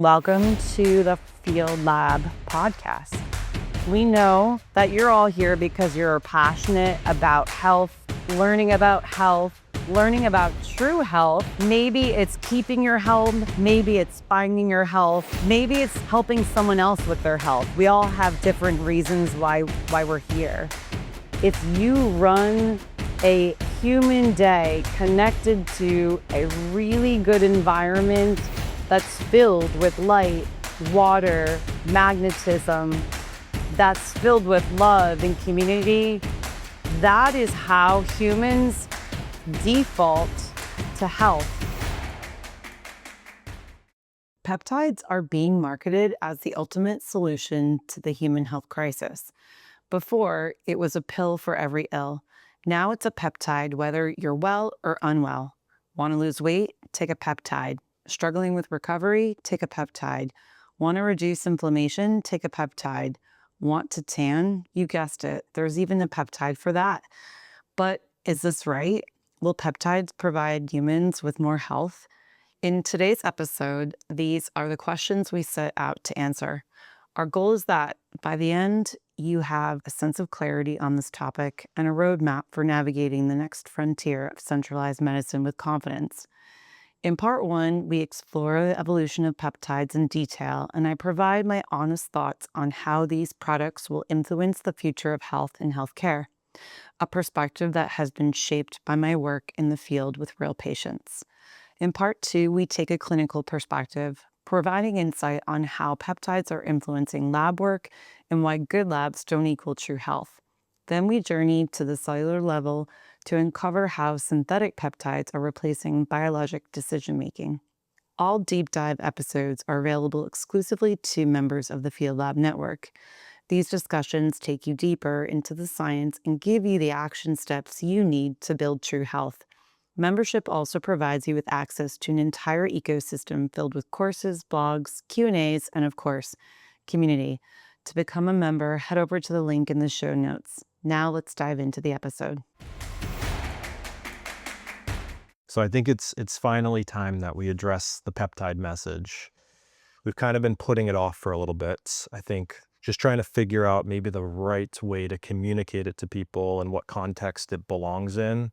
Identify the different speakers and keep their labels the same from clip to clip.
Speaker 1: Welcome to the Field Lab podcast. We know that you're all here because you're passionate about health, learning about true health. Maybe it's keeping your health, maybe it's finding your health, maybe it's helping someone else with their health. We all have different reasons why we're here. If you run a human day connected to a really good environment that's filled with light, water, magnetism, that's filled with love and community, that is how humans default to health. Peptides are being marketed as the ultimate solution to the human health crisis. Before, it was a pill for every ill. Now it's a peptide, whether you're well or unwell. Want to lose weight? Take a peptide. Struggling with recovery? Take a peptide. Want to reduce inflammation? Take a peptide. Want to tan? You guessed it. There's even a peptide for that. But is this right? Will peptides provide humans with more health? In today's episode, these are the questions we set out to answer. Our goal is that by the end, you have a sense of clarity on this topic and a roadmap for navigating the next frontier of centralized medicine with confidence. In part one, we explore the evolution of peptides in detail, and I provide my honest thoughts on how these products will influence the future of health and healthcare, a perspective that has been shaped by my work in the field with real patients. In part two, we take a clinical perspective, providing insight on how peptides are influencing lab work and why good labs don't equal true health. Then we journey to the cellular level to uncover how synthetic peptides are replacing biologic decision-making. All deep dive episodes are available exclusively to members of the Field Lab Network. These discussions take you deeper into the science and give you the action steps you need to build true health. Membership also provides you with access to an entire ecosystem filled with courses, blogs, Q&As, and of course, community. To become a member, head over to the link in the show notes. Now let's dive into the episode.
Speaker 2: So I think it's finally time that we address the peptide message. We've kind of been putting it off for a little bit. I think just trying to figure out maybe the right way to communicate it to people and what context it belongs in.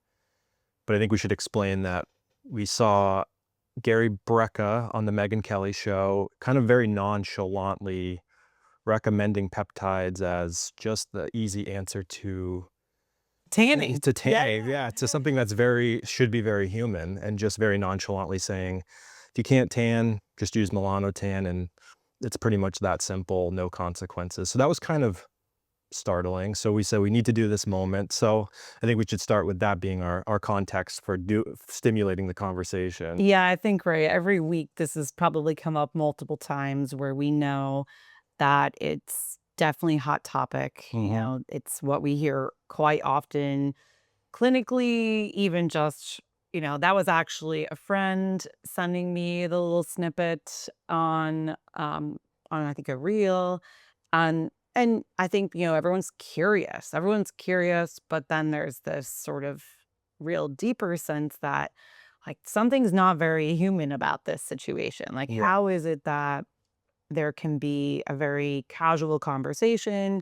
Speaker 2: But I think we should explain that we saw Gary Brecka on the Megyn Kelly show kind of very nonchalantly recommending peptides as just the easy answer to
Speaker 1: Tanning.
Speaker 2: to something that's should be very human, and just very nonchalantly saying, if you can't tan, just use Milano-tan, and it's pretty much that simple, no consequences. So that was kind of startling. So we said we need to do this moment. So I think we should start with that being our context for stimulating the conversation.
Speaker 1: Yeah, I think, right. Every week, this has probably come up multiple times where we know that it's definitely a hot topic. It's what we hear quite often clinically, even just, that was actually a friend sending me the little snippet on I think a reel. And I think, everyone's curious. But then there's this sort of real deeper sense that like something's not very human about this situation. Like,
Speaker 2: Yeah.
Speaker 1: how is it that there can be a very casual conversation,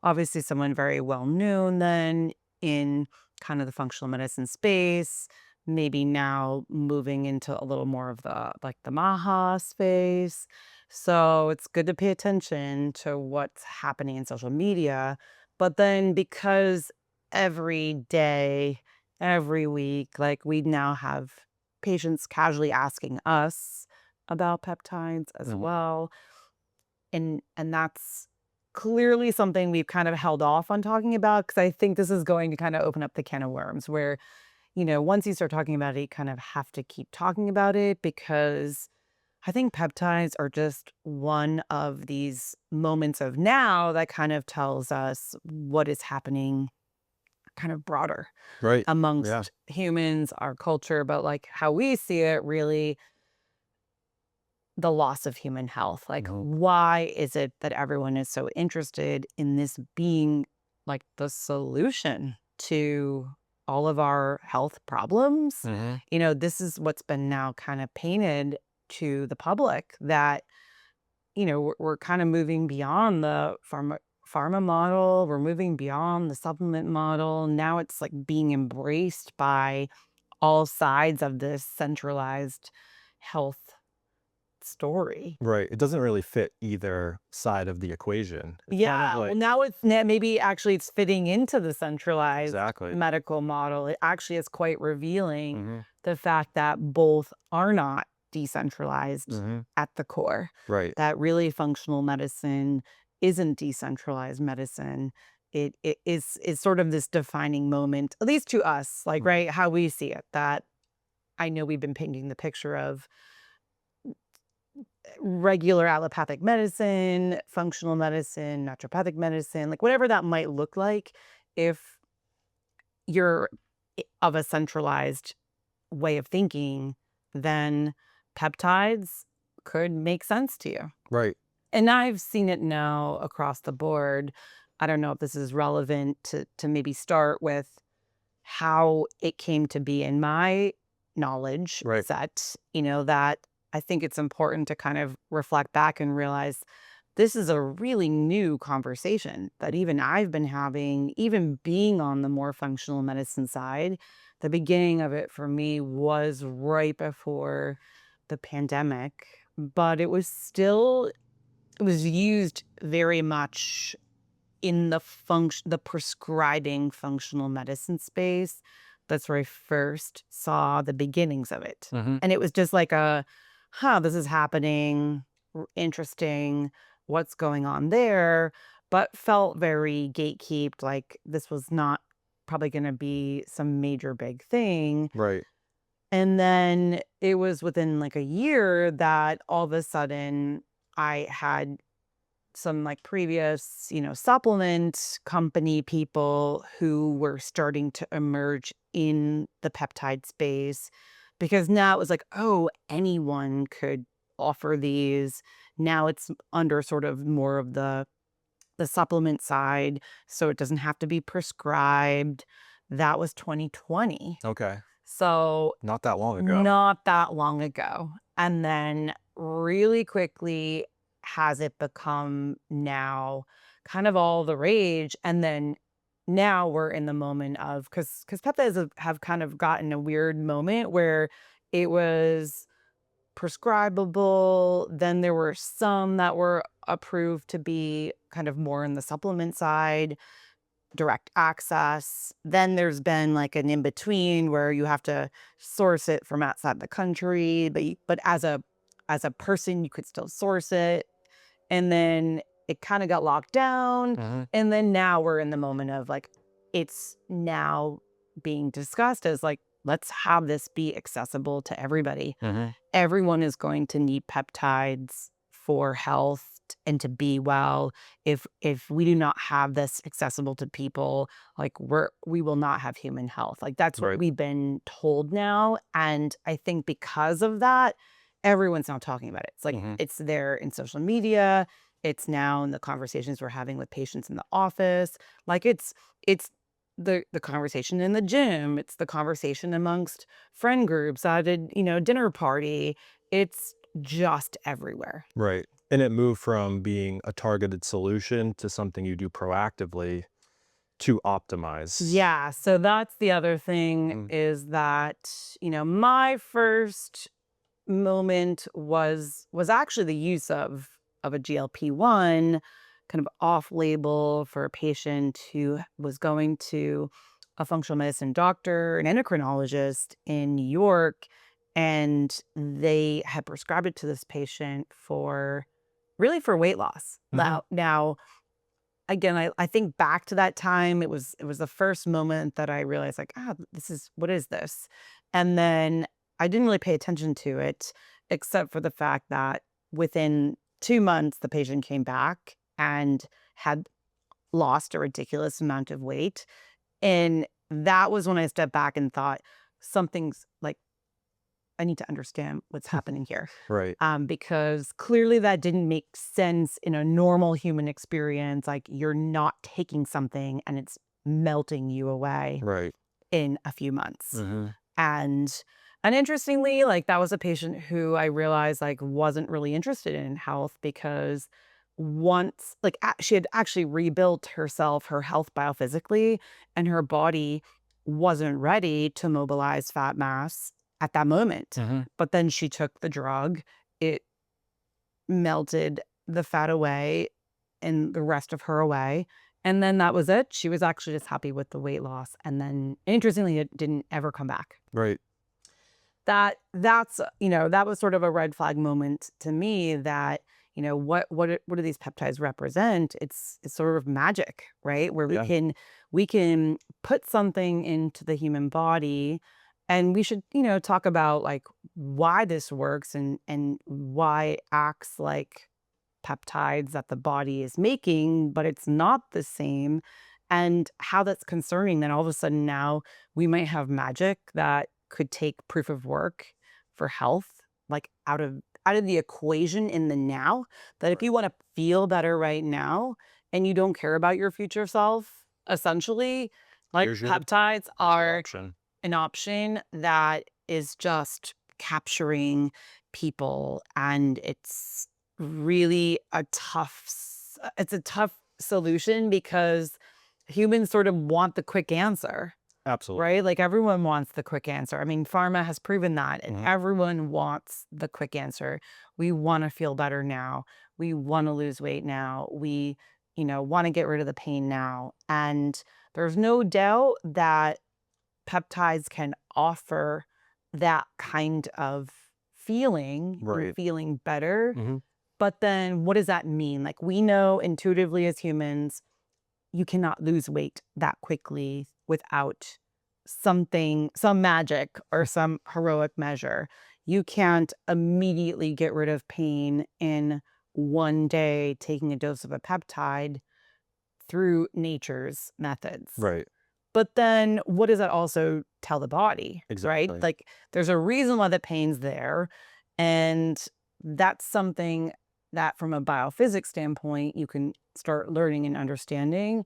Speaker 1: obviously someone very well known then in kind of the functional medicine space, maybe now moving into a little more of the MAHA space. So it's good to pay attention to what's happening in social media. But then because every day, every week, like we now have patients casually asking us about peptides as well. And that's clearly something we've kind of held off on talking about because I think this is going to kind of open up the can of worms where, once you start talking about it, you kind of have to keep talking about it because I think peptides are just one of these moments of now that kind of tells us what is happening kind of broader
Speaker 2: Right.
Speaker 1: amongst humans, our culture, but like how we see it really the loss of human health. Like, why is it that everyone is so interested in this being like the solution to all of our health problems? This is what's been now kind of painted to the public that we're kind of moving beyond the pharma model. We're moving beyond the supplement model. Now it's like being embraced by all sides of this centralized health story.
Speaker 2: Right. It doesn't really fit either side of the equation. It's kind of
Speaker 1: Yeah, well,
Speaker 2: like
Speaker 1: now maybe actually it's fitting into the centralized
Speaker 2: exactly.
Speaker 1: medical model. It actually is quite revealing
Speaker 2: Hmm.
Speaker 1: the fact that both are not decentralized
Speaker 2: Hmm.
Speaker 1: at the core.
Speaker 2: Right.
Speaker 1: That really functional medicine isn't decentralized medicine. It is sort of this defining moment, at least to us, like
Speaker 2: Mhm.
Speaker 1: right how we see it. That I know we've been painting the picture of regular allopathic medicine, functional medicine, naturopathic medicine, like whatever that might look like, if you're of a centralized way of thinking, then peptides could make sense to you.
Speaker 2: Right.
Speaker 1: And I've seen it now across the board. I don't know if this is relevant to maybe start with how it came to be in my knowledge
Speaker 2: Right.
Speaker 1: set, that I think it's important to kind of reflect back and realize this is a really new conversation that even I've been having, even being on the more functional medicine side. The beginning of it for me was right before the pandemic, but it was used very much in the prescribing functional medicine space. That's where I first saw the beginnings of it.
Speaker 2: Hmm.
Speaker 1: And it was just like this is happening, interesting, what's going on there, but felt very gatekept, like this was not probably gonna be some major big thing.
Speaker 2: Right.
Speaker 1: And then it was within like a year that all of a sudden I had some like previous, supplement company people who were starting to emerge in the peptide space because now it was like, oh, anyone could offer these. Now it's under sort of more of the supplement side, so it doesn't have to be prescribed. That was 2020.
Speaker 2: Okay.
Speaker 1: So
Speaker 2: Not that long ago.
Speaker 1: not that long ago. And then really quickly has it become now kind of all the rage. And then now we're in the moment of because peptides have kind of gotten a weird moment where it was prescribable. Then there were some that were approved to be kind of more in the supplement side, direct access. Then there's been like an in between where you have to source it from outside the country, but as a person you could still source it. And then it kind of got locked down.
Speaker 2: Hmm.
Speaker 1: And then now we're in the moment of like it's now being discussed as like let's have this be accessible to everybody.
Speaker 2: Hmm.
Speaker 1: Everyone is going to need peptides for health and to be well. If we do not have this accessible to people, like we will not have human health. Like that's what
Speaker 2: Right.
Speaker 1: we've been told now. And I think because of that, everyone's now talking about it. It's like
Speaker 2: Hmm.
Speaker 1: it's there in social media. It's now in the conversations we're having with patients in the office. Like it's the conversation in the gym. It's the conversation amongst friend groups at a, dinner party. It's just everywhere.
Speaker 2: Right. And it moved from being a targeted solution to something you do proactively to optimize.
Speaker 1: Yeah, so that's the other thing
Speaker 2: Mm.
Speaker 1: is that, my first moment was actually the use of a GLP-1 kind of off-label for a patient who was going to a functional medicine doctor, an endocrinologist in New York, and they had prescribed it to this patient for really for weight loss.
Speaker 2: Mhm.
Speaker 1: Now again, I think back to that time, it was the first moment that I realized like, what is this? And then I didn't really pay attention to it, except for the fact that within 2 months, the patient came back and had lost a ridiculous amount of weight. And that was when I stepped back and thought, something's like, I need to understand what's happening here.
Speaker 2: Right.
Speaker 1: Because clearly that didn't make sense in a normal human experience. Like you're not taking something and it's melting you away
Speaker 2: Right.
Speaker 1: in a few months.
Speaker 2: Mhm.
Speaker 1: And And interestingly, like that was a patient who I realized like wasn't really interested in health because once like she had actually rebuilt herself, her health biophysically, and her body wasn't ready to mobilize fat mass at that moment.
Speaker 2: Mhm.
Speaker 1: But then she took the drug, it melted the fat away and the rest of her away. And then that was it. She was actually just happy with the weight loss. And then interestingly, it didn't ever come back.
Speaker 2: Right.
Speaker 1: That was sort of a red flag moment to me that, what do these peptides represent? It's sort of magic, right? Where we
Speaker 2: Yeah.
Speaker 1: can put something into the human body, and we should, talk about like why this works and why it acts like peptides that the body is making, but it's not the same, and how that's concerning that all of a sudden now we might have magic that could take proof of work for health like out of the equation in the now, that if
Speaker 2: Right.
Speaker 1: you want to feel better right now and you don't care about your future self, essentially, like
Speaker 2: Here's your
Speaker 1: peptides are
Speaker 2: option.
Speaker 1: an option that is just capturing people, and really it's a tough solution because humans sort of want the quick answer,
Speaker 2: Absolutely.
Speaker 1: right? Like everyone wants the quick answer. I mean, pharma has proven that, and
Speaker 2: Mhm.
Speaker 1: everyone wants the quick answer. We want to feel better now. We want to lose weight now. We, want to get rid of the pain now. And there's no doubt that peptides can offer that kind of feeling and
Speaker 2: Right.
Speaker 1: feeling better.
Speaker 2: Mhm.
Speaker 1: But then what does that mean? Like we know intuitively as humans, you cannot lose weight that quickly without some magic or some heroic measure. You can't immediately get rid of pain in one day taking a dose of a peptide through nature's methods.
Speaker 2: Right.
Speaker 1: But then what does that also tell the body, right?
Speaker 2: Exactly.
Speaker 1: Like there's a reason why the pain's there. And that's something that from a biophysics standpoint, you can start learning and understanding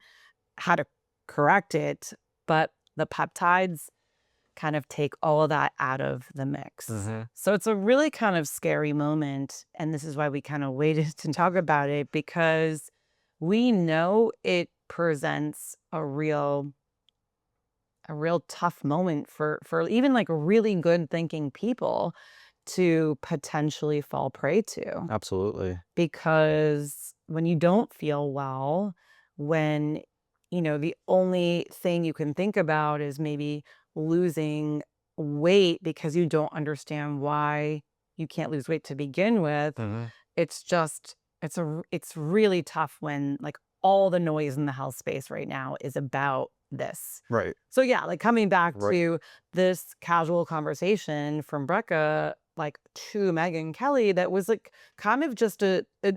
Speaker 1: how to correct it. But the peptides kind of take all of that out of the mix.
Speaker 2: Mhm.
Speaker 1: So it's a really kind of scary moment. And this is why we kind of waited to talk about it, because we know it presents a real tough moment for even like really good thinking people to potentially fall prey to,
Speaker 2: Absolutely.
Speaker 1: because when you don't feel well, when the only thing you can think about is maybe losing weight because you don't understand why you can't lose weight to begin with,
Speaker 2: Mhm.
Speaker 1: it's just it's really tough when like all the noise in the health space right now is about this.
Speaker 2: Right.
Speaker 1: So yeah, like coming back
Speaker 2: Right.
Speaker 1: to this casual conversation from Brecca, like to Megan Kelly, that was like kind of just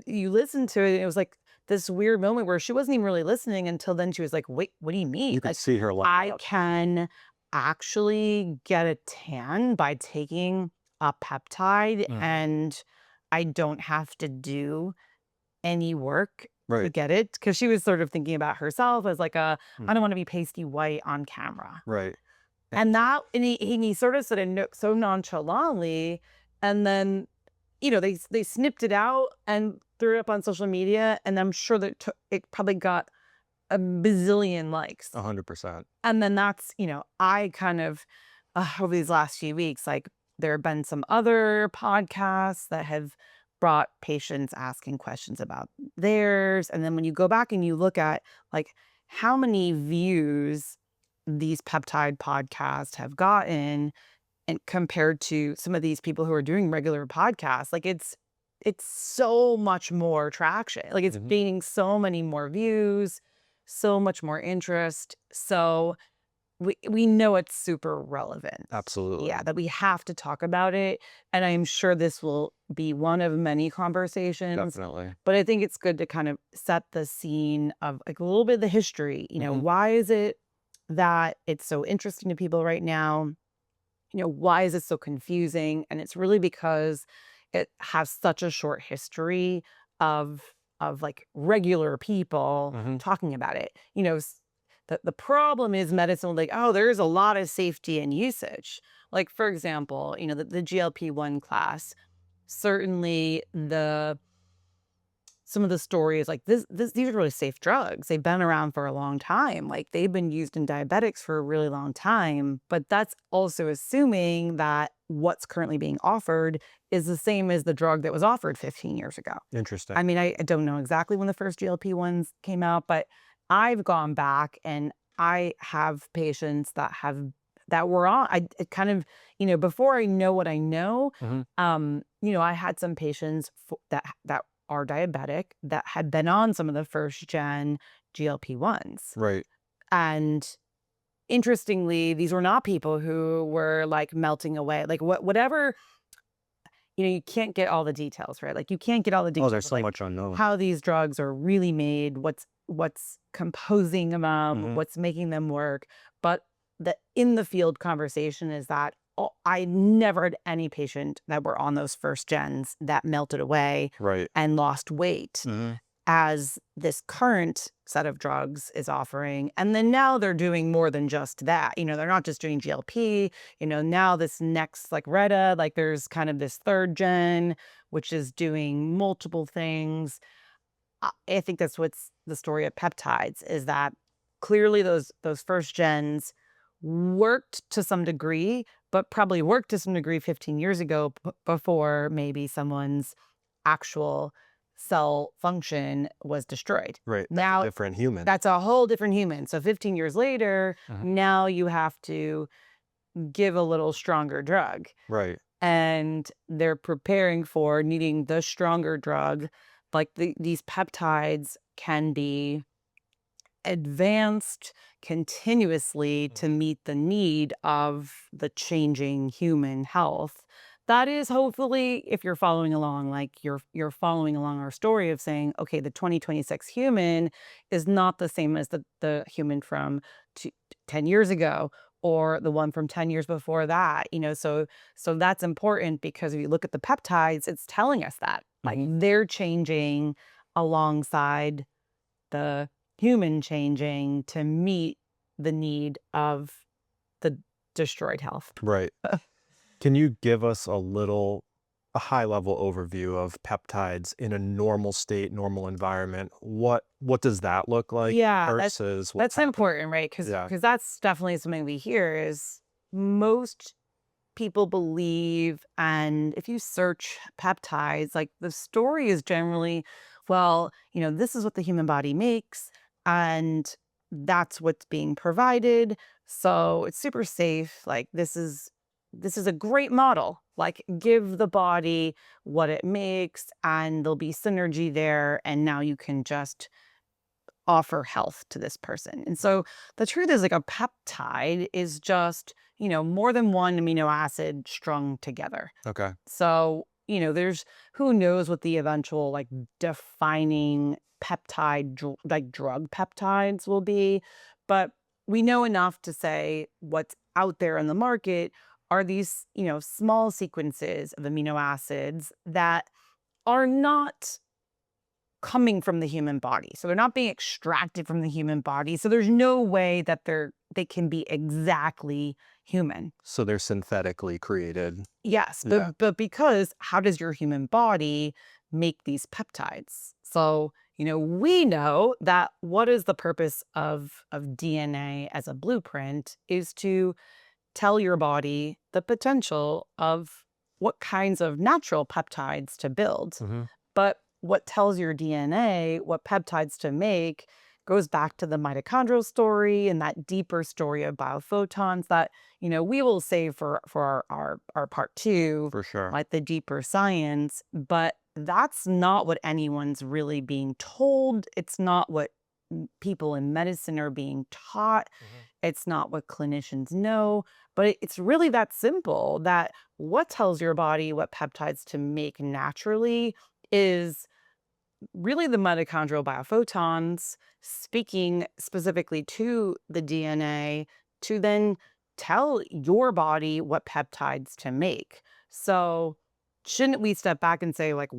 Speaker 1: you listen to it, and it was like this weird moment where she wasn't even really listening until then she was like, wait, what do you mean?
Speaker 2: You could
Speaker 1: Like
Speaker 2: see her light
Speaker 1: I
Speaker 2: up.
Speaker 1: can actually get a tan by taking a peptide,
Speaker 2: Mhm.
Speaker 1: and I don't have to do any work to
Speaker 2: Right.
Speaker 1: get it, because she was sort of thinking about herself as like
Speaker 2: Mm.
Speaker 1: I don't want to be pasty white on camera.
Speaker 2: Right.
Speaker 1: And he sort of said it so nonchalantly, and then they snipped it out and threw it up on social media, and I'm sure that it probably got a bazillion likes.
Speaker 2: 100%.
Speaker 1: And then that's, I kind of, over these last few weeks, like there have been some other podcasts that have brought patients asking questions about theirs. And then when you go back and you look at like how many views these peptide podcasts have gotten, and compared to some of these people who are doing regular podcasts, like it's so much more traction. Like it's
Speaker 2: Mhm.
Speaker 1: gaining so many more views, so much more interest. So we know it's super relevant.
Speaker 2: Absolutely.
Speaker 1: Yeah, that we have to talk about it. And I'm sure this will be one of many conversations.
Speaker 2: Definitely.
Speaker 1: But I think it's good to kind of set the scene of like a little bit of the history.
Speaker 2: Mhm.
Speaker 1: Why is it that it's so interesting to people right now? Why is it so confusing? And it's really because it has such a short history of like regular people
Speaker 2: Mhm.
Speaker 1: talking about it. The problem is medicine, like, oh, there's a lot of safety and usage. Like, for example, the GLP-1 class, certainly some of the stories like these are really safe drugs. They've been around for a long time. Like they've been used in diabetics for a really long time. But that's also assuming that what's currently being offered is the same as the drug that was offered 15 years ago.
Speaker 2: Interesting.
Speaker 1: I mean, I don't know exactly when the first GLP-1s came out, but I've gone back and I have patients that were on. I it kind of, before I know what I know,
Speaker 2: Hmm.
Speaker 1: I had some patients that are diabetic that had been on some of the first gen GLP-1s.
Speaker 2: Right.
Speaker 1: And interestingly, these were not people who were like melting away. Like whatever, you can't get all the details, right? Like you can't get all the
Speaker 2: Oh,
Speaker 1: details
Speaker 2: there's
Speaker 1: of
Speaker 2: so
Speaker 1: like
Speaker 2: much unknown.
Speaker 1: how these drugs are really made, what's composing them,
Speaker 2: Hmm.
Speaker 1: what's making them work. But the in the field conversation is that I never had any patient that were on those first gens that melted away
Speaker 2: Right.
Speaker 1: and lost weight
Speaker 2: Hmm.
Speaker 1: as this current set of drugs is offering. And then now they're doing more than just that. They're not just doing GLP, now this next like Retta, like there's kind of this third gen, which is doing multiple things. I think that's what's the story of peptides is that clearly those first gens worked to some degree, but probably worked to some degree 15 years ago before maybe someone's actual cell function was destroyed.
Speaker 2: Right. That's a
Speaker 1: Now
Speaker 2: different human.
Speaker 1: that's a whole different human. So 15 years later,
Speaker 2: Mhm.
Speaker 1: now you have to give a little stronger drug.
Speaker 2: Right.
Speaker 1: And they're preparing for needing the stronger drug. Like these peptides can be advanced continuously to
Speaker 2: Mhm.
Speaker 1: meet the need of the changing human health. That is hopefully, if you're following along, like you're following along our story of saying, okay, the 2026 human is not the same as the human from two, 10 years ago or the one from 10 years before that. So that's important because if you look at the peptides, it's telling us that like
Speaker 2: Mhm.
Speaker 1: they're changing alongside the human changing to meet the need of the destroyed health.
Speaker 2: Right. Can you give us a high level overview of peptides in a normal state, normal environment? What does that look like
Speaker 1: Yeah,
Speaker 2: versus what's
Speaker 1: that's
Speaker 2: happening?
Speaker 1: important, right? Because
Speaker 2: Yeah.
Speaker 1: that's definitely something we hear is most people believe, and if you search peptides, like the story is generally, well, this is what the human body makes, and that's what's being provided. So it's super safe. Like this is a great model. Like give the body what it makes, and there'll be synergy there, and now you can just offer health to this person. And so the truth is like a peptide is just, more than one amino acid strung together.
Speaker 2: Okay.
Speaker 1: So, there's who knows what the eventual like defining like drug peptides will be, but we know enough to say what's out there in the market are these, small sequences of amino acids that are not coming from the human body. So they're not being extracted from the human body. So there's no way that they can be exactly human.
Speaker 2: So they're synthetically created.
Speaker 1: Yes,
Speaker 2: Yeah.
Speaker 1: but because how does your human body make these peptides? So, we know that what is the purpose of DNA as a blueprint is to tell your body the potential of what kinds of natural peptides to build.
Speaker 2: Hmm.
Speaker 1: But what tells your DNA what peptides to make goes back to the mitochondrial story and that deeper story of biophotons that, we will save for our part two,
Speaker 2: For sure.
Speaker 1: like the deeper science. But that's not what anyone's really being told. It's not what people in medicine are being taught.
Speaker 2: Hmm.
Speaker 1: It's not what clinicians know, but it's really that simple that what tells your body what peptides to make naturally is really the mitochondrial biophotons speaking specifically to the DNA to then tell your body what peptides to make. So, shouldn't we step back and say, like,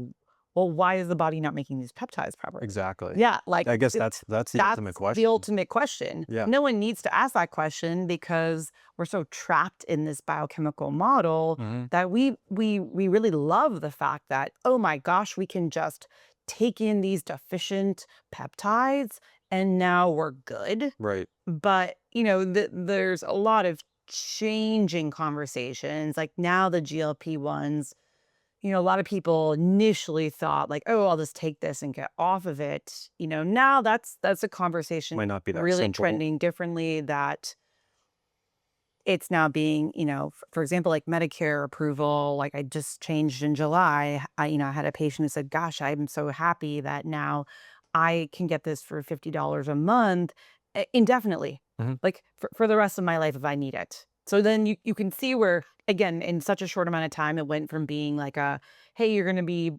Speaker 1: well, why is the body not making these peptides properly?
Speaker 2: Exactly.
Speaker 1: Yeah, like
Speaker 2: I guess that's the
Speaker 1: that's
Speaker 2: ultimate
Speaker 1: the
Speaker 2: question.
Speaker 1: ultimate question.
Speaker 2: Yeah.
Speaker 1: No one needs to ask that question because we're so trapped in this biochemical model
Speaker 2: Mhm.
Speaker 1: that we really love the fact that, oh my gosh, we can just take in these deficient peptides and now we're good.
Speaker 2: Right.
Speaker 1: But, there's a lot of changing conversations. Like now the GLP-1s, a lot of people initially thought like, "Oh, I'll just take this and get off of it." Now that's a conversation
Speaker 2: Might not be that
Speaker 1: really
Speaker 2: simple.
Speaker 1: trending differently, that it's now being, for example, like Medicare approval, like I just changed in July. I had a patient who said, "Gosh, I'm so happy that now I can get this for $50 a month indefinitely,
Speaker 2: Mhm.
Speaker 1: like for the rest of my life if I need it." So then you can see where, again, in such a short amount of time, it went from being like hey, you're going to be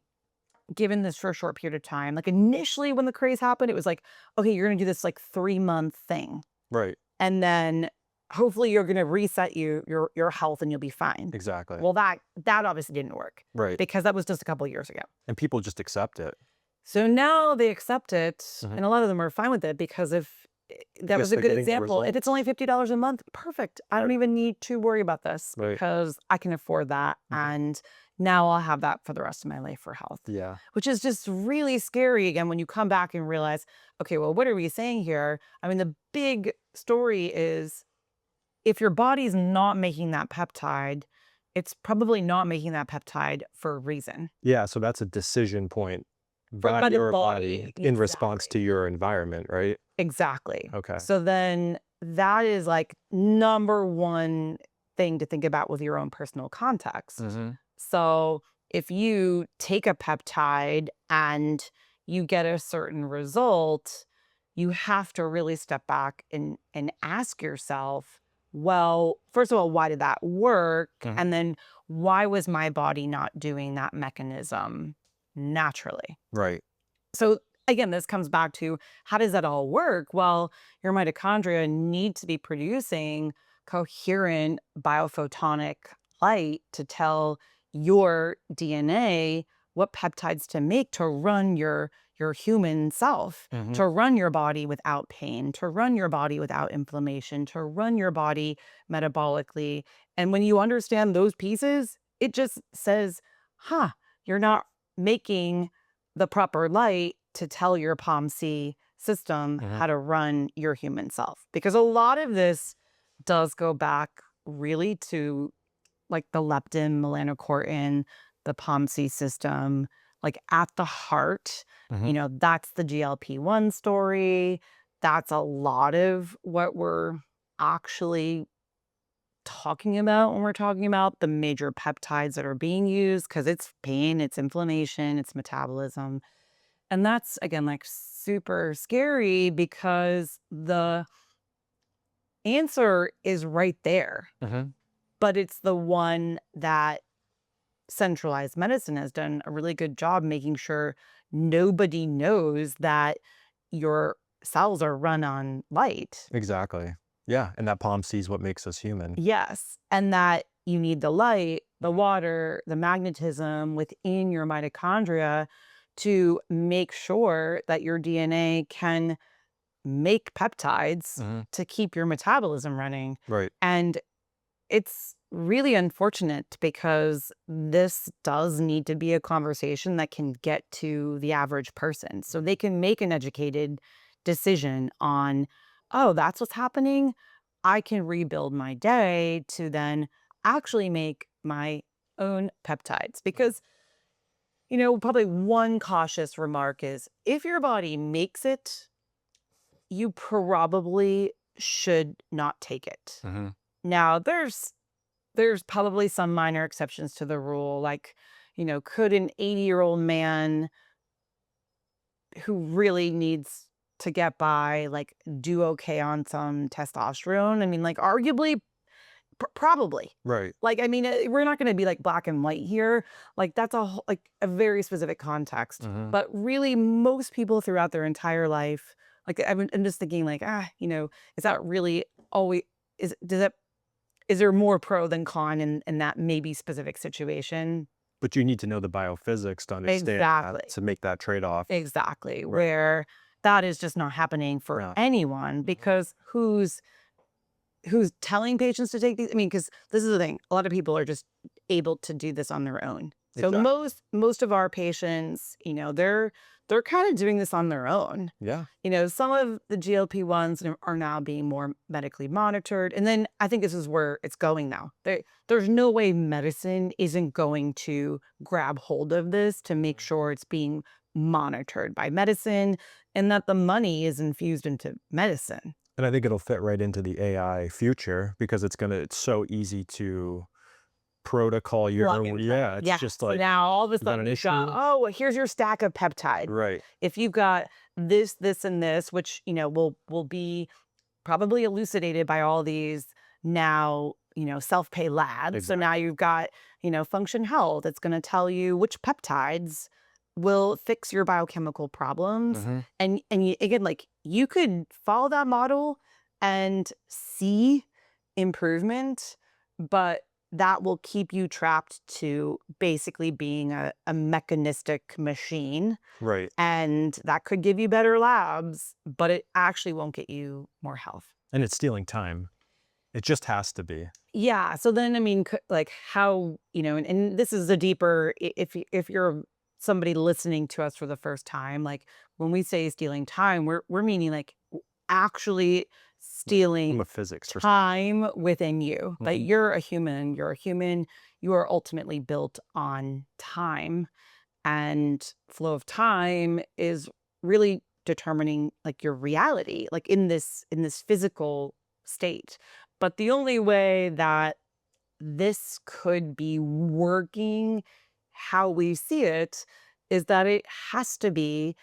Speaker 1: given this for a short period of time. Like initially when the craze happened, it was like, okay, you're going to do this like 3-month thing.
Speaker 2: Right.
Speaker 1: And then hopefully you're gonna reset your health and you'll be fine.
Speaker 2: Exactly.
Speaker 1: Well, that obviously didn't work
Speaker 2: Right.
Speaker 1: because that was just a couple of years ago.
Speaker 2: And people just accept it.
Speaker 1: So now they accept it,
Speaker 2: Mhm.
Speaker 1: and a lot of them are fine with it because if that
Speaker 2: Guess
Speaker 1: was a
Speaker 2: they're
Speaker 1: good
Speaker 2: getting the
Speaker 1: example. If it's
Speaker 2: results.
Speaker 1: only $50 a month, perfect. I don't even need to worry about this
Speaker 2: Right.
Speaker 1: because I can afford that,
Speaker 2: Mhm.
Speaker 1: and now I'll have that for the rest of my life for health.
Speaker 2: Yeah.
Speaker 1: Which is just really scary again when you come back and realize, okay, well, what are we saying here? I mean, the big story is if your body's not making that peptide, it's probably not making that peptide for a reason.
Speaker 2: Yeah, so that's a decision point,
Speaker 1: For
Speaker 2: not
Speaker 1: by the
Speaker 2: your body
Speaker 1: body.
Speaker 2: in response
Speaker 1: Exactly.
Speaker 2: to your environment, right?
Speaker 1: Exactly.
Speaker 2: Okay.
Speaker 1: So then that is like number one thing to think about with your own personal context.
Speaker 2: Mhm.
Speaker 1: So if you take a peptide and you get a certain result, you have to really step back and ask yourself, well, first of all, why did that work?
Speaker 2: Mhm.
Speaker 1: And then why was my body not doing that mechanism naturally?
Speaker 2: Right.
Speaker 1: So again, this comes back to how does that all work? Well, your mitochondria need to be producing coherent biophotonic light to tell your DNA what peptides to make to run your human self,
Speaker 2: Mhm.
Speaker 1: to run your body without pain, to run your body without inflammation, to run your body metabolically. And when you understand those pieces, it just says, huh, you're not making the proper light to tell your POMC system
Speaker 2: Mhm.
Speaker 1: how to run your human self. Because a lot of this does go back really to like the leptin, melanocortin, the POMC system, like at the heart.
Speaker 2: Mhm.
Speaker 1: That's the GLP-1 story. That's a lot of what we're actually talking about when we're talking about the major peptides that are being used because it's pain, it's inflammation, it's metabolism. And that's again like super scary because the answer is right there,
Speaker 2: Mhm.
Speaker 1: but it's the one that centralized medicine has done a really good job making sure nobody knows that your cells are run on light.
Speaker 2: Exactly. Yeah, and that palm sees what makes us human.
Speaker 1: Yes, and that you need the light, the water, the magnetism within your mitochondria to make sure that your DNA can make peptides
Speaker 2: Mhm.
Speaker 1: to keep your metabolism running.
Speaker 2: Right.
Speaker 1: And it's really unfortunate because this does need to be a conversation that can get to the average person so they can make an educated decision on, oh, that's what's happening. I can rebuild my day to then actually make my own peptides. Because, probably one cautious remark is if your body makes it, you probably should not take it.
Speaker 2: Mhm.
Speaker 1: Now, there's probably some minor exceptions to the rule, like, could an 80-year-old man who really needs to get by, like, do okay on some testosterone? I mean, like, arguably, probably.
Speaker 2: Right.
Speaker 1: Like, I mean, we're not gonna be, like, black and white here. Like, that's a very specific context.
Speaker 2: Mhm.
Speaker 1: But really, most people throughout their entire life, like, I'm just thinking, like, is that really always is does that is there more pro than con in that maybe specific situation?
Speaker 2: But you need to know the biophysics to understand that,
Speaker 1: Exactly.
Speaker 2: to make that trade-off.
Speaker 1: Exactly.
Speaker 2: Right.
Speaker 1: Where that is just not happening for
Speaker 2: Yeah.
Speaker 1: anyone
Speaker 2: Mhm.
Speaker 1: because who's telling patients to take these? I mean, because this is the thing. A lot of people are just able to do this on their own. So
Speaker 2: Exactly.
Speaker 1: most of our patients, they're kind of doing this on their own.
Speaker 2: Yeah.
Speaker 1: Some of the GLP-1s are now being more medically monitored. And then I think this is where it's going now. There's no way medicine isn't going to grab hold of this to make sure it's being monitored by medicine and that the money is infused into medicine.
Speaker 2: And I think it'll fit right into the AI future because it's so easy to protocol
Speaker 1: Plug
Speaker 2: your
Speaker 1: and play.
Speaker 2: yeah, it's
Speaker 1: Yeah.
Speaker 2: just
Speaker 1: So
Speaker 2: like,
Speaker 1: now all of a
Speaker 2: "You got
Speaker 1: sudden
Speaker 2: an
Speaker 1: you've got,
Speaker 2: issue?"
Speaker 1: oh, well, here's your stack of peptide.
Speaker 2: Right.
Speaker 1: If you've got this, and this, which, will be probably elucidated by all these now, self-pay labs. So now
Speaker 2: Exactly.
Speaker 1: you've got, Function Health. It's going to tell you which peptides will fix your biochemical problems.
Speaker 2: Mhm.
Speaker 1: And again, like you could follow that model and see improvement, but that will keep you trapped to basically being a mechanistic machine.
Speaker 2: Right.
Speaker 1: And that could give you better labs, but it actually won't get you more health.
Speaker 2: And it's stealing time. It just has to be.
Speaker 1: Yeah. So then, I mean, like how, and this is a deeper, if you're somebody listening to us for the first time, like when we say stealing time, we're meaning like actually
Speaker 2: Like,
Speaker 1: stealing
Speaker 2: from a physics perspective.
Speaker 1: time within you. But
Speaker 2: Mhm.
Speaker 1: you're a human, you are ultimately built on time. And flow of time is really determining like your reality, like in this physical state. But the only way that this could be working how we see it is that it has to be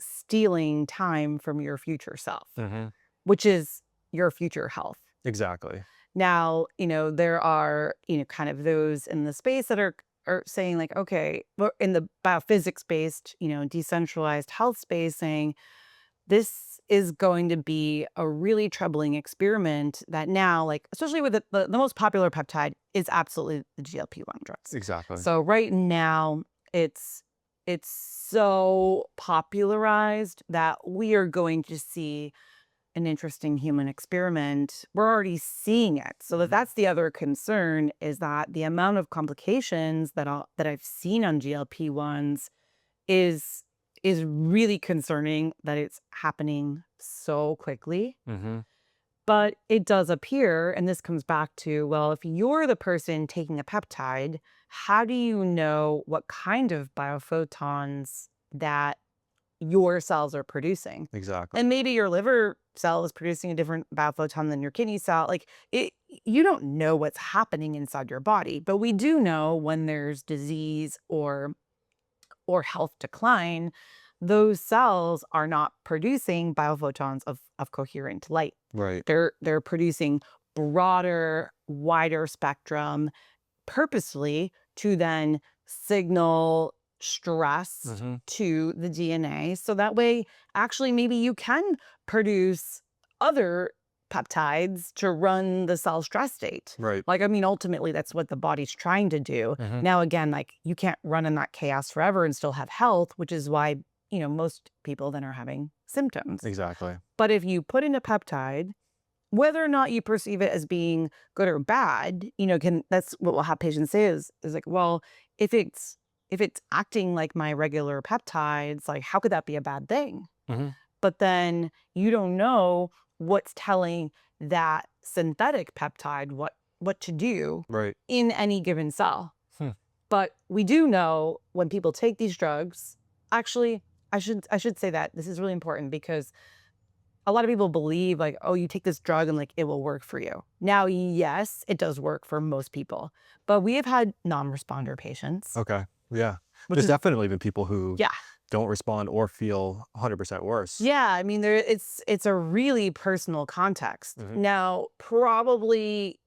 Speaker 1: stealing time from your future self,
Speaker 2: Mhm.
Speaker 1: which is your future health.
Speaker 2: Exactly.
Speaker 1: Now, there are, kind of those in the space that are saying like, okay, well, in the biophysics based, decentralized health space saying this is going to be a really troubling experiment that now, like, especially with the most popular peptide is absolutely the GLP-1 drugs.
Speaker 2: Exactly.
Speaker 1: So right now it's it's so popularized that we are going to see an interesting human experiment. We're already seeing it. So
Speaker 2: Mhm.
Speaker 1: that's the other concern is that the amount of complications that I've seen on GLP-1s is is really concerning that it's happening so quickly.
Speaker 2: Mhm.
Speaker 1: But it does appear, and this comes back to, well, if you're the person taking a peptide, how do you know what kind of biophotons that your cells are producing?
Speaker 2: Exactly.
Speaker 1: And maybe your liver cell is producing a different biophoton than your kidney cell. Like you don't know what's happening inside your body, but we do know when there's disease or health decline, those cells are not producing biophotons of coherent light.
Speaker 2: Right.
Speaker 1: They're producing broader, wider spectrum purposely to then signal stress
Speaker 2: Mhm.
Speaker 1: to the DNA. So that way, actually, maybe you can produce other peptides to run the cell stress state.
Speaker 2: Right.
Speaker 1: Like, I mean, ultimately, that's what the body's trying to do.
Speaker 2: Mhm.
Speaker 1: Now, again, like you can't run in that chaos forever and still have health, which is why, most people then are having symptoms.
Speaker 2: Exactly.
Speaker 1: But if you put in a peptide, whether or not you perceive it as being good or bad, that's what we'll have patients say is like, well, if it's acting like my regular peptides, like how could that be a bad thing?
Speaker 2: Mhm.
Speaker 1: But then you don't know what's telling that synthetic peptide what to do
Speaker 2: Right.
Speaker 1: in any given cell.
Speaker 2: Hmm.
Speaker 1: But we do know when people take these drugs, actually, I should say that this is really important because a lot of people believe like, oh, you take this drug and like it will work for you. Now, yes, it does work for most people, but we have had non-responder patients,
Speaker 2: Okay. Yeah.
Speaker 1: which
Speaker 2: There's
Speaker 1: is
Speaker 2: definitely been people who
Speaker 1: yeah.
Speaker 2: don't respond or feel 100% worse.
Speaker 1: Yeah, I mean, it's a really personal context.
Speaker 2: Mhm.
Speaker 1: Now, probably,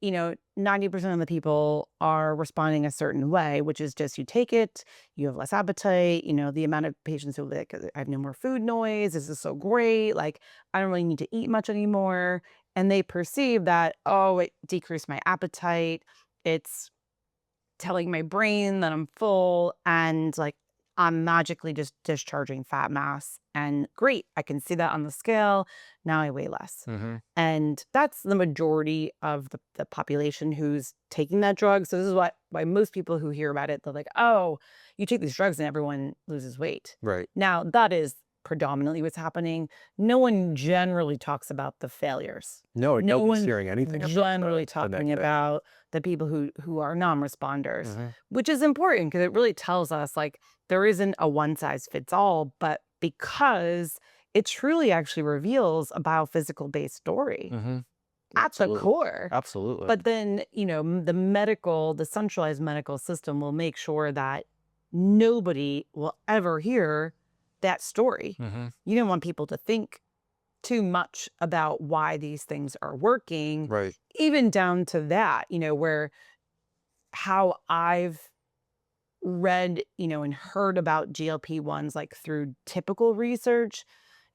Speaker 1: 90% of the people are responding a certain way, which is just you take it, you have less appetite, the amount of patients who like, I have no more food noise, this is so great, like I don't really need to eat much anymore. And they perceive that, oh, it decreased my appetite. It's telling my brain that I'm full and like I'm magically just discharging fat mass. And great, I can see that on the scale. Now I weigh less.
Speaker 2: Mm-hmm.
Speaker 1: And that's the majority of the population who's taking that drug. So this is why most people who hear about it, they're like, oh, you take these drugs and everyone loses weight.
Speaker 2: Right.
Speaker 1: Now, that is predominantly what's happening. No one generally talks about the failures.
Speaker 2: No,
Speaker 1: No
Speaker 2: nobody's
Speaker 1: one's
Speaker 2: hearing anything about
Speaker 1: generally
Speaker 2: the
Speaker 1: talking
Speaker 2: negative.
Speaker 1: about the people who are non-responders,
Speaker 2: Mm-hmm.
Speaker 1: which is important because it really tells us like there isn't a one size fits all, but because it truly actually reveals a biophysical based story
Speaker 2: Mm-hmm.
Speaker 1: at the
Speaker 2: Absolutely.
Speaker 1: core.
Speaker 2: Absolutely.
Speaker 1: But then, the centralized medical system will make sure that nobody will ever hear that story.
Speaker 2: Mm-hmm.
Speaker 1: You don't want people to think too much about why these things are working,
Speaker 2: Right.
Speaker 1: even down to that, where how I've read, and heard about GLP-1s like through typical research,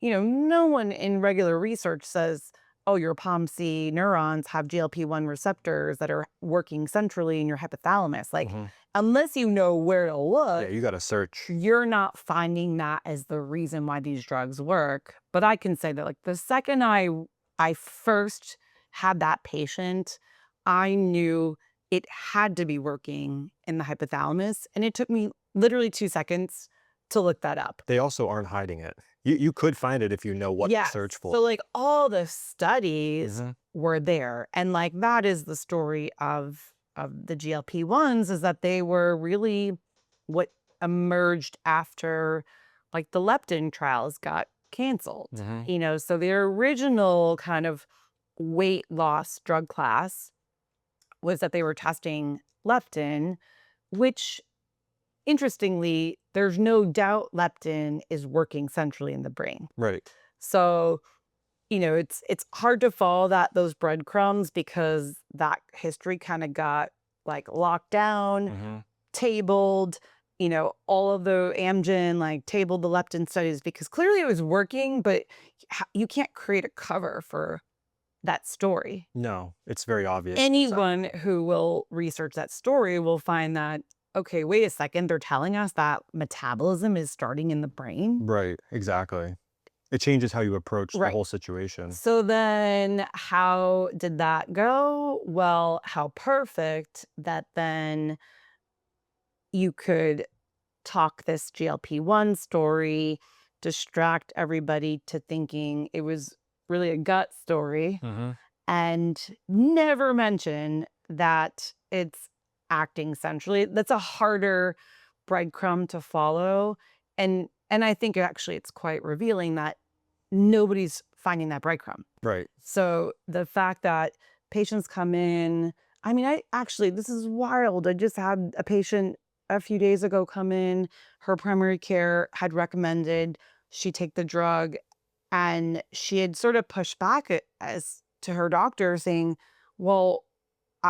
Speaker 1: no one in regular research says, oh, your POMC neurons have GLP-1 receptors that are working centrally in your hypothalamus. Like,
Speaker 2: Mm-hmm.
Speaker 1: unless you know where to
Speaker 2: Yeah,
Speaker 1: look,
Speaker 2: you got to search.
Speaker 1: you're not finding that as the reason why these drugs work. But I can say that like the second I first had that patient, I knew it had to be working in the hypothalamus. And it took me literally 2 seconds to look that up.
Speaker 2: They also aren't hiding it. You could find it if you know what to
Speaker 1: Yes.
Speaker 2: search for.
Speaker 1: So like all the studies
Speaker 2: Mm-hmm.
Speaker 1: were there. And like that is the story of the GLP-1s, is that they were really what emerged after like the leptin trials got canceled.
Speaker 2: Mm-hmm.
Speaker 1: So their original kind of weight loss drug class was that they were testing leptin, which interestingly, there's no doubt leptin is working centrally in the brain.
Speaker 2: Right.
Speaker 1: So, it's hard to follow those breadcrumbs because that history kind of got like locked down,
Speaker 2: Mm-hmm.
Speaker 1: tabled, all of the Amgen like tabled the leptin studies because clearly it was working, but you can't create a cover for that story.
Speaker 2: No, it's very obvious.
Speaker 1: Anyone who will research that story will find that, okay, wait a second, they're telling us that metabolism is starting in the brain.
Speaker 2: Right. Exactly. It changes how you approach the
Speaker 1: Right.
Speaker 2: whole situation.
Speaker 1: So then how did that go? Well, how perfect that then you could talk this GLP-1 story, distract everybody to thinking it was really a gut story,
Speaker 2: Mm-hmm.
Speaker 1: and never mention that it's acting centrally. That's a harder breadcrumb to follow. And I think actually it's quite revealing that nobody's finding that breadcrumb.
Speaker 2: Right.
Speaker 1: So the fact that patients come in, I mean, this is wild. I just had a patient a few days ago come in. Her primary care had recommended she take the drug, and she had sort of pushed back as to her doctor saying, well,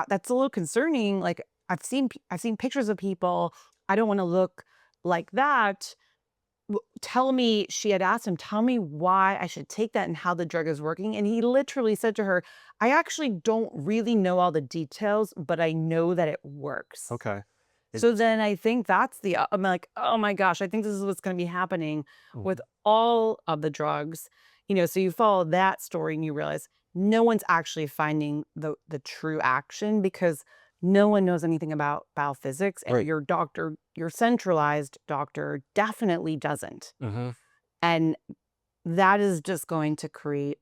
Speaker 1: that's a little concerning. Like I've seen pictures of people. I don't want to look like that. Tell me, she had asked him, tell me why I should take that and how the drug is working. And he literally said to her, I actually don't really know all the details, but I know that it works.
Speaker 2: Okay.
Speaker 1: So then I think I'm like, oh my gosh, I think this is what's going to be happening with
Speaker 2: Mhm.
Speaker 1: all of the drugs. So you follow that story and you realize no one's actually finding the true action because no one knows anything about biophysics, and
Speaker 2: Right.
Speaker 1: your centralized doctor definitely doesn't.
Speaker 2: Mm-hmm.
Speaker 1: And that is just going to create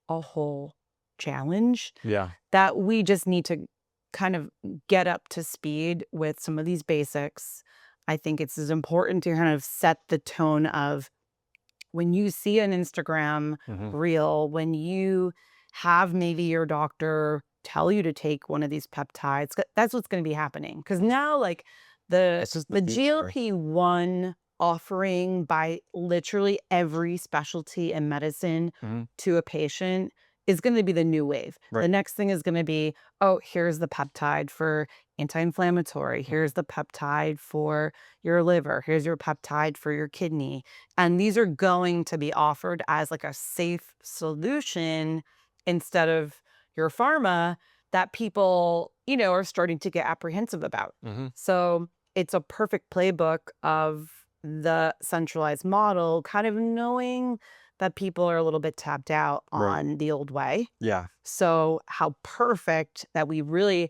Speaker 1: a whole challenge
Speaker 2: Yeah.
Speaker 1: that we just need to kind of get up to speed with some of these basics. I think it's as important to kind of set the tone of when you see an Instagram
Speaker 2: Mm-hmm.
Speaker 1: reel, when you have maybe your doctor tell you to take one of these peptides, that's what's going to be happening. Because now, like the
Speaker 2: This is the
Speaker 1: the
Speaker 2: future.
Speaker 1: GLP-1 offering by literally every specialty in medicine
Speaker 2: Mm-hmm.
Speaker 1: to a patient is going to be the new wave. The
Speaker 2: Right.
Speaker 1: next thing is going to be, oh, here's the peptide for anti-inflammatory. Here's the peptide for your liver. Here's your peptide for your kidney. And these are going to be offered as like a safe solution instead of your pharma that people are starting to get apprehensive about.
Speaker 2: Mm-hmm.
Speaker 1: So it's a perfect playbook of the centralized model, kind of knowing that people are a little bit tapped out
Speaker 2: Right.
Speaker 1: on the old way.
Speaker 2: Yeah.
Speaker 1: So how perfect that we really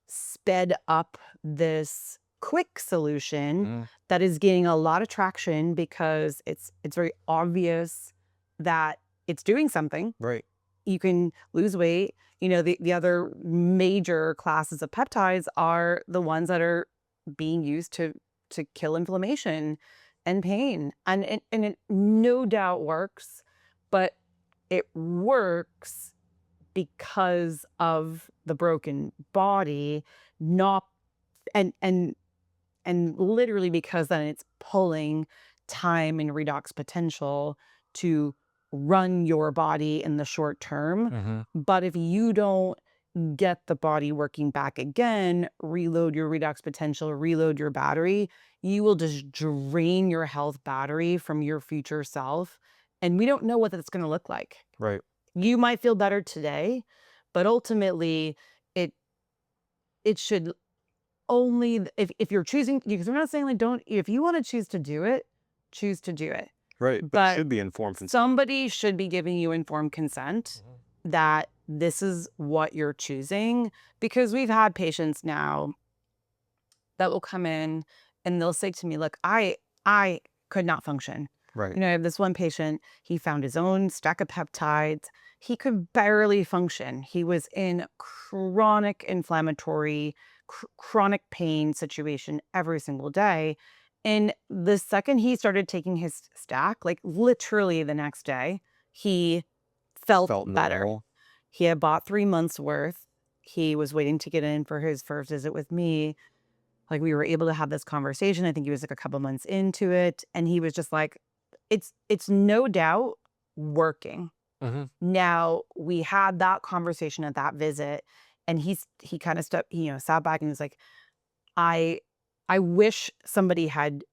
Speaker 1: sped up this quick solution
Speaker 2: Mm-hmm.
Speaker 1: that is gaining a lot of traction because it's very obvious that it's doing something.
Speaker 2: Right.
Speaker 1: You can lose weight. The other major classes of peptides are the ones that are being used to kill inflammation and pain. And it no doubt works, but it works because of the broken body, not and literally because then it's pulling time and redox potential to run your body in the short term.
Speaker 2: Mm-hmm.
Speaker 1: But if you don't get the body working back again, reload your redox potential, reload your battery, you will just drain your health battery from your future self. And we don't know what that's going to look like.
Speaker 2: Right.
Speaker 1: You might feel better today, but ultimately it it should only if you're choosing, because we're not saying like don't, if you want to choose to do it, choose to do it.
Speaker 2: Right. But it
Speaker 1: But
Speaker 2: should be informed consent.
Speaker 1: somebody should be giving you informed consent
Speaker 2: Mhm.
Speaker 1: that this is what you're choosing, because we've had patients now that will come in and they'll say to me, look, I could not function.
Speaker 2: Right.
Speaker 1: I have this one patient, he found his own stack of peptides. He could barely function. He was in chronic inflammatory, chronic pain situation every single day. And the second he started taking his stack, like literally the next day, he felt
Speaker 2: Felt
Speaker 1: better.
Speaker 2: normal.
Speaker 1: He had bought 3 months worth. He was waiting to get in for his first visit with me. Like, we were able to have this conversation. I think he was, like, a couple months into it, and he was just like, "It's no doubt working."
Speaker 2: Mm-hmm.
Speaker 1: Now, we had that conversation at that visit, and he kinda sat back and was like, "I I wish somebody had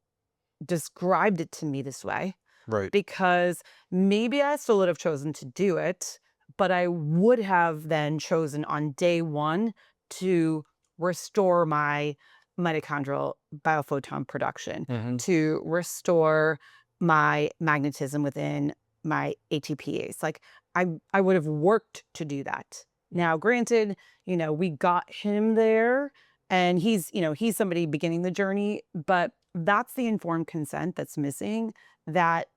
Speaker 1: described it to me this way,
Speaker 2: Right.
Speaker 1: because maybe I still would have chosen to do it, but I would have then chosen on day one to restore my mitochondrial biophoton production,
Speaker 2: Mm-hmm.
Speaker 1: to restore my magnetism within my ATPase. Like I would have worked to do that. Now, granted, we got him there and he's somebody beginning the journey, but that's the informed consent that's missing, that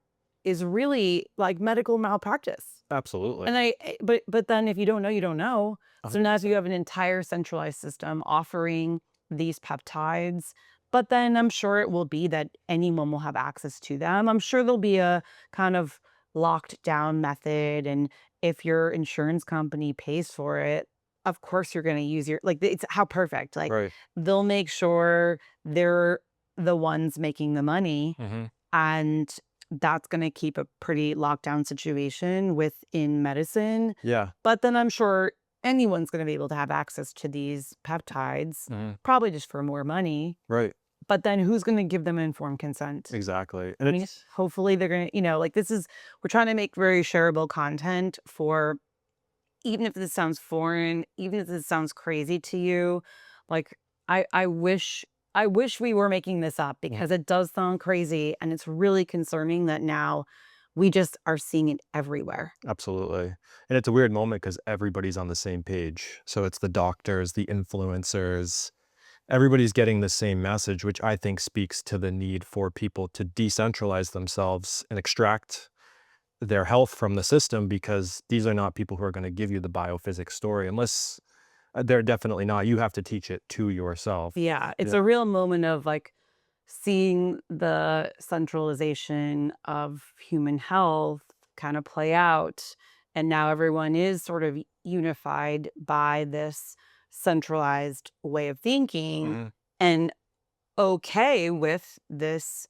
Speaker 1: is really like medical malpractice.
Speaker 2: Absolutely.
Speaker 1: And but then if you don't know, you don't know. So now you
Speaker 2: 100%.
Speaker 1: have an entire centralized system offering these peptides, but then I'm sure it will be that anyone will have access to them. I'm sure there'll be a kind of locked down method, and if your insurance company pays for it, of course you're going to use your, like, it's how perfect. Like,
Speaker 2: Right.
Speaker 1: they'll make sure they're the ones making the money,
Speaker 2: Mm-hmm.
Speaker 1: and that's gonna keep a pretty locked down situation within medicine.
Speaker 2: Yeah.
Speaker 1: But then I'm sure anyone's gonna be able to have access to these peptides,
Speaker 2: Mm-hmm.
Speaker 1: probably just for more money.
Speaker 2: Right.
Speaker 1: But then who's gonna give them informed consent?
Speaker 2: Exactly. And
Speaker 1: I mean,
Speaker 2: it's
Speaker 1: hopefully they're gonna, like, we're trying to make very shareable content for, even if this sounds foreign, even if this sounds crazy to you, like, I wish we were making this up, because it does sound crazy, and it's really concerning that now we just are seeing it everywhere.
Speaker 2: absolutely. And it's a weird moment because everybody's on the same page. So it's the doctors, the influencers, everybody's getting the same message, which I think speaks to the need for people to decentralize themselves and extract their health from the system, because these are not people who are going to give you the biophysics story unless they're definitely not. You have to teach it to yourself.
Speaker 1: Yeah, it's
Speaker 2: Yeah.
Speaker 1: a real moment of like seeing the centralization of human health kind of play out. And now everyone is sort of unified by this centralized way of thinking,
Speaker 2: Mhm.
Speaker 1: and okay with this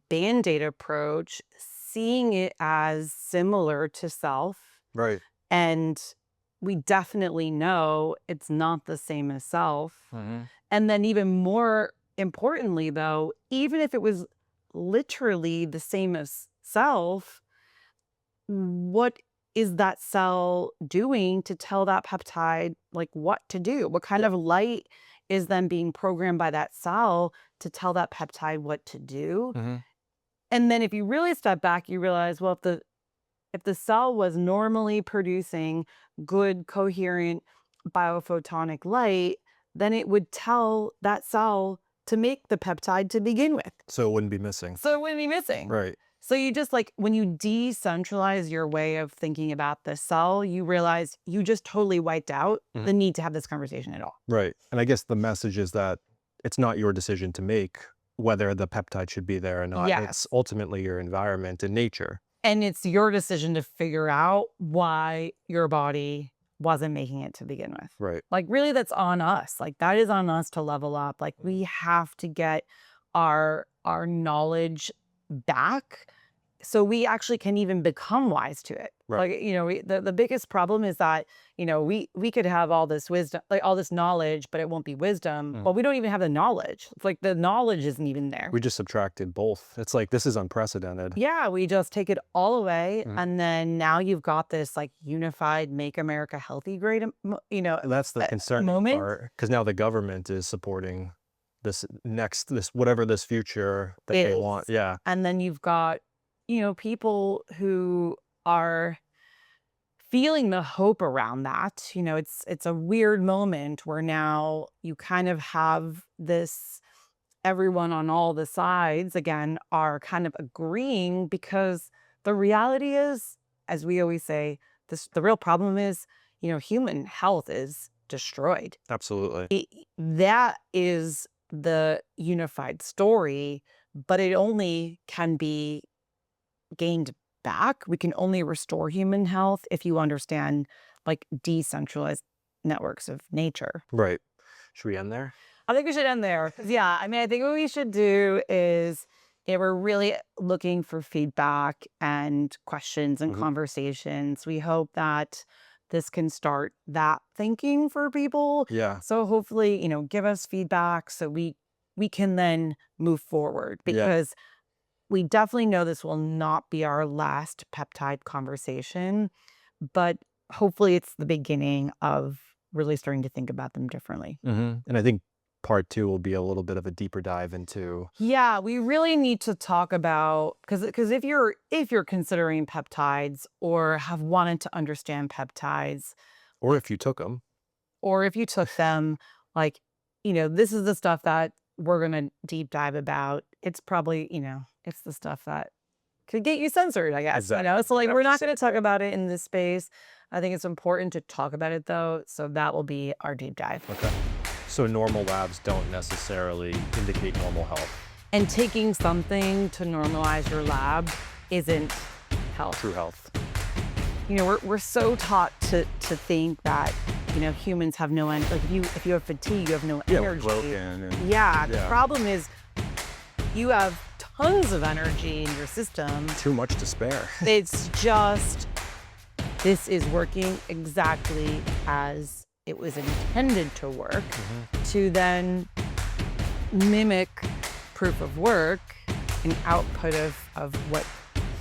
Speaker 1: band-aid approach, seeing it as similar to self.
Speaker 2: Right.
Speaker 1: And we definitely know it's not the same as self.
Speaker 2: Mhm.
Speaker 1: And then even more importantly, though, even if it was literally the same as self, what is that cell doing to tell that peptide like what to do? What kind of light is then being programmed by that cell to tell that peptide what to do?
Speaker 2: Mhm.
Speaker 1: And then if you really step back, you realize, well, if the cell was normally producing good, coherent biophotonic light, then it would tell that cell to make the peptide to begin with.
Speaker 2: So it wouldn't be missing.
Speaker 1: So it wouldn't be missing.
Speaker 2: Right.
Speaker 1: So you just like when you decentralize your way of thinking about the cell, you realize you just totally wiped out
Speaker 2: Mhm.
Speaker 1: the need to have this conversation at all.
Speaker 2: Right. And I guess the message is that it's not your decision to make whether the peptide should be there or not.
Speaker 1: Yes.
Speaker 2: It's ultimately your environment and nature.
Speaker 1: And it's your decision to figure out why your body wasn't making it to begin with.
Speaker 2: Right.
Speaker 1: Like, really, that's on us. Like, that is on us to level up. Like, we have to get our knowledge back so we actually can even become wise to it.
Speaker 2: Right.
Speaker 1: Like, the biggest problem is that, we could have all this wisdom, like all this knowledge, but it won't be wisdom.
Speaker 2: Mm.
Speaker 1: Well, we don't even have the knowledge. It's like the knowledge isn't even there.
Speaker 2: We just subtracted both. It's like, this is unprecedented.
Speaker 1: Yeah, we just take it all away,
Speaker 2: Mhm.
Speaker 1: and then now you've got this like unified "Make America Healthy" great,
Speaker 2: And that's the concerning
Speaker 1: moment.
Speaker 2: part, because now the government is supporting this whatever this future that they want.
Speaker 1: Is.
Speaker 2: Yeah.
Speaker 1: And then you've got, people who are feeling the hope around that. It's a weird moment where now you kind of have this everyone on all the sides again are kind of agreeing because the reality is, as we always say, the real problem is, human health is destroyed.
Speaker 2: Absolutely.
Speaker 1: That is the unified story, but it only can be gained back. We can only restore human health if you understand like decentralized networks of nature.
Speaker 2: Right. Should we end there?
Speaker 1: I think we should end there. 'Cause, yeah, I mean, I think what we should do is we're really looking for feedback and questions and
Speaker 2: Mhm.
Speaker 1: conversations. We hope that this can start that thinking for people.
Speaker 2: Yeah.
Speaker 1: So hopefully, give us feedback so we can then move forward
Speaker 2: Yeah.
Speaker 1: because we definitely know this will not be our last peptide conversation, but hopefully it's the beginning of really starting to think about them differently.
Speaker 2: And I think part 2 will be a little bit of a deeper dive into.
Speaker 1: Yeah, we really need to talk about because if you're considering peptides or have wanted to understand peptides,
Speaker 2: Or if you took them.
Speaker 1: or if you took them, like, this is the stuff that we're gonna deep dive about. It's probably, it's the stuff that could get you censored, I guess.
Speaker 2: Exactly.
Speaker 1: So like we're not gonna talk about it in this space. I think it's important to talk about it though. So that will be our deep dive.
Speaker 2: Okay. So normal labs don't necessarily indicate normal health.
Speaker 1: And taking something to normalize your lab isn't health.
Speaker 2: True health.
Speaker 1: We're so taught to think that, humans have no energy. Like if you have fatigue, you have no energy.
Speaker 2: Broken. And,
Speaker 1: Yeah, the
Speaker 2: Yeah.
Speaker 1: problem is you have tons of energy in your system.
Speaker 2: too much to spare.
Speaker 1: It's just this is working exactly as it was intended to work to then mimic proof of work, an output of what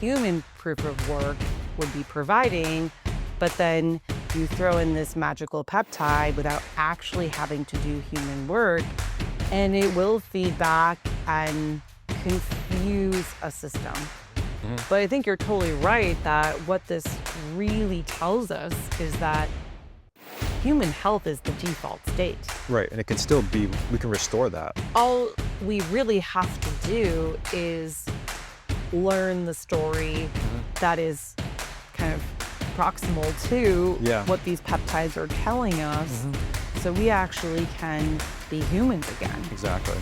Speaker 1: human proof of work would be providing, but then you throw in this magical peptide without actually having to do human work, and it will feed back and confuse a system. But I think you're totally right that what this really tells us is that human health is the default state.
Speaker 2: Right. And it can still be, we can restore that.
Speaker 1: All we really have to do is learn the story that is kind of proximal to
Speaker 2: Yeah.
Speaker 1: what these peptides are telling us so we actually can be humans again.
Speaker 2: Exactly.